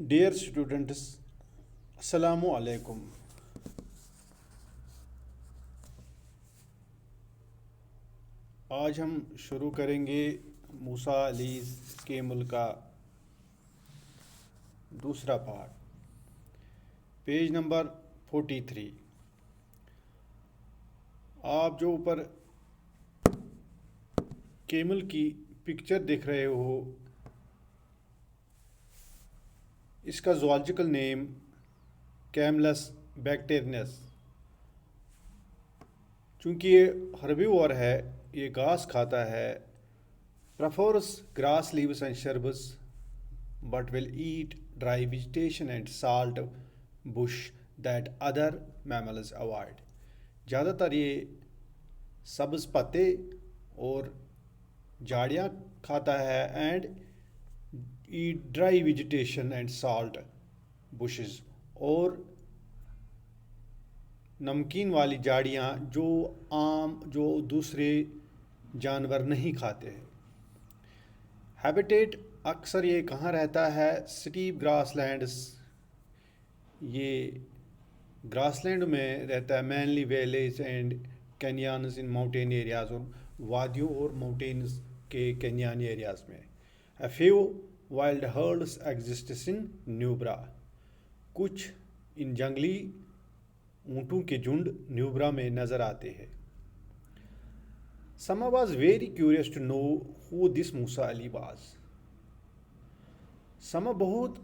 Dear students, अस्सलामु अलैकुम। आज हम शुरू करेंगे मूसा अली केमल का दूसरा पार्ट, पेज नंबर 43। आप जो ऊपर केमल की पिक्चर देख रहे हो, इसका जूलॉजिकल नेम कैमलस बैक्टेरियस। चूँकि ये हर्बीवोर है, ये घास खाता है, prefers grass leaves and shrubs, but will eat dry vegetation and salt bush that other mammals avoid। ज़्यादातर ये सब्ज पत्ते और झाड़ियाँ खाता है and eat dry vegetation and salt bushes, और नमकीन वाली झाड़ियाँ जो दूसरे जानवर नहीं खाते हैं। हैबिटेट अक्सर ये कहाँ रहता है? स्टीप ग्रासलैंड्स, ये ग्रासलैंड में रहता है, mainly valleys and canyons in mountain areas, और वादियों और माउंटेन्स के कैनियन एरियाज में। A few wild herds exist in Nubra, कुछ इन जंगली ऊँटों के झुंड न्यूब्रा में नज़र आते हैं। Sama was very curious to know who this Musa Ali was। समा बहुत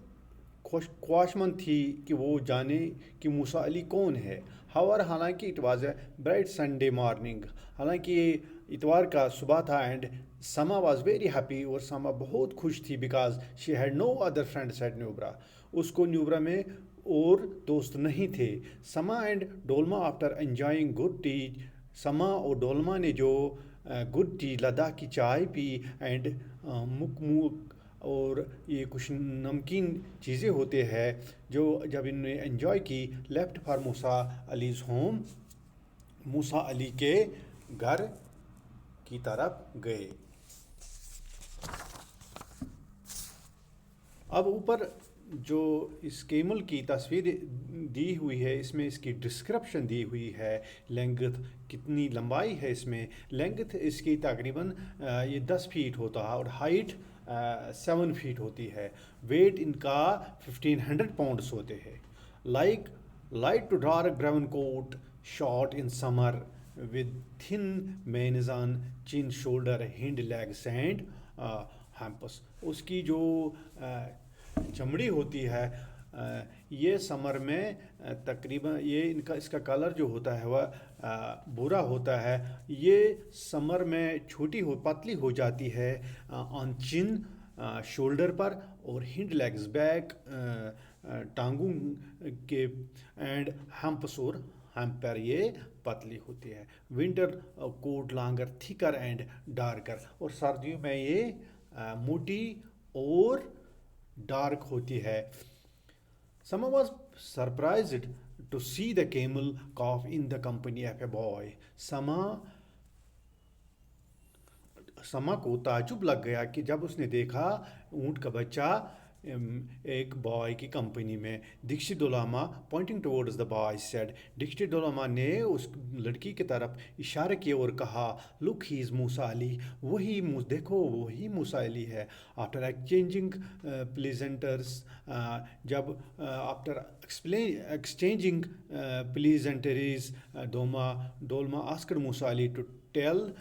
ख्वाहिशमंद थी कि वो जाने कि मूसा अली कौन है। हालांकि it was a bright Sunday morning, हालांकि ये इतवार का सुबह था, एंड समा वाज वेरी हैप्पी, और समा बहुत खुश थी because she had no other friends at Nubra, उसको न्यूब्रा में और दोस्त नहीं थे। Sama and Dolma after enjoying good tea, Sama और डोलमा ने जो गुड टी लद्दाख की चाय पी एंड मुक और ये कुछ नमकीन चीज़ें होते हैं जो जब इन्होंने एंजॉय की, left for Musa Ali's home, Musa Ali के घर की तरफ गए। अब ऊपर जो इस केमल की तस्वीर दी हुई है, इसमें इसकी डिस्क्रिप्शन दी हुई है। लेंथ कितनी लंबाई है, इसमें लेंथ इसकी तकरीबन ये 10 फीट होता है और हाइट 7 फीट होती है। वेट इनका 1500 पाउंड्स होते हैं। Light to dark brown coat, short in summer with thin manes on chin, shoulder, hind legs and humps. उसकी जो चमड़ी होती है, ये समर में तकरीबन इसका कलर जो होता है वह भूरा होता है। ये समर में पतली हो जाती है ऑन चिन, शोल्डर पर, और हिंड लेग्स बैक, टांगों के, एंड हम्प्स और हम्प पर ये पतली होती है। Winter coat longer, thicker and darker, और सर्दियों में ये मोटी और डार्क होती है। Sama was surprised to see the camel calf in the company of a boy। समा को ताजुब लग गया कि जब उसने देखा ऊँट का बच्चा एक बॉय की कंपनी में। Dikshit Dolma pointing towards the boy said, Dikshit Dolma ने उस लड़की की तरफ इशारा किया और कहा, look he is Musa Ali, देखो वही मूसा अली है। आफ्टर एक्सचेंजिंग प्लीजेंटर्स, जब after exchanging pleasantries, Dolma asked Musa Ali to tell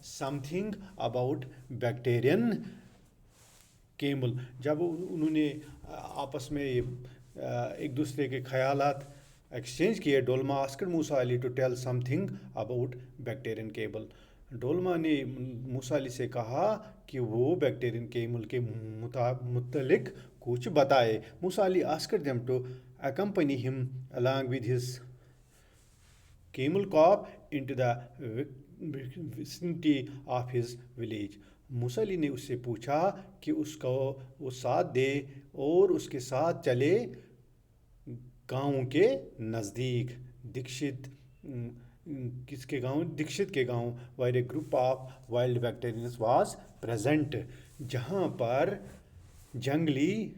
something about Bactrian camel. जब उन्होंने आपस में एक दूसरे के ख्यालात एक्सचेंज किए, Dolma asked Musa Ali to tell something about Bactrian camel. Dolma ने मूसा अली से कहा कि वो बैक्टेरियन केमल के मुतालिक कुछ बताए। Musa Ali asked them to accompany him along with his camel cop into the vicinity of his village। मूसा अली ने उससे पूछा कि उसको वो साथ दे और उसके साथ चले गाँव के नज़दीक। दीक्षित के गांव where a group of wild Bactrians was present, जहां पर जंगली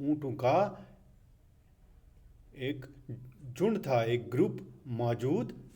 ऊँटों का एक झुंड था, एक ग्रुप मौजूद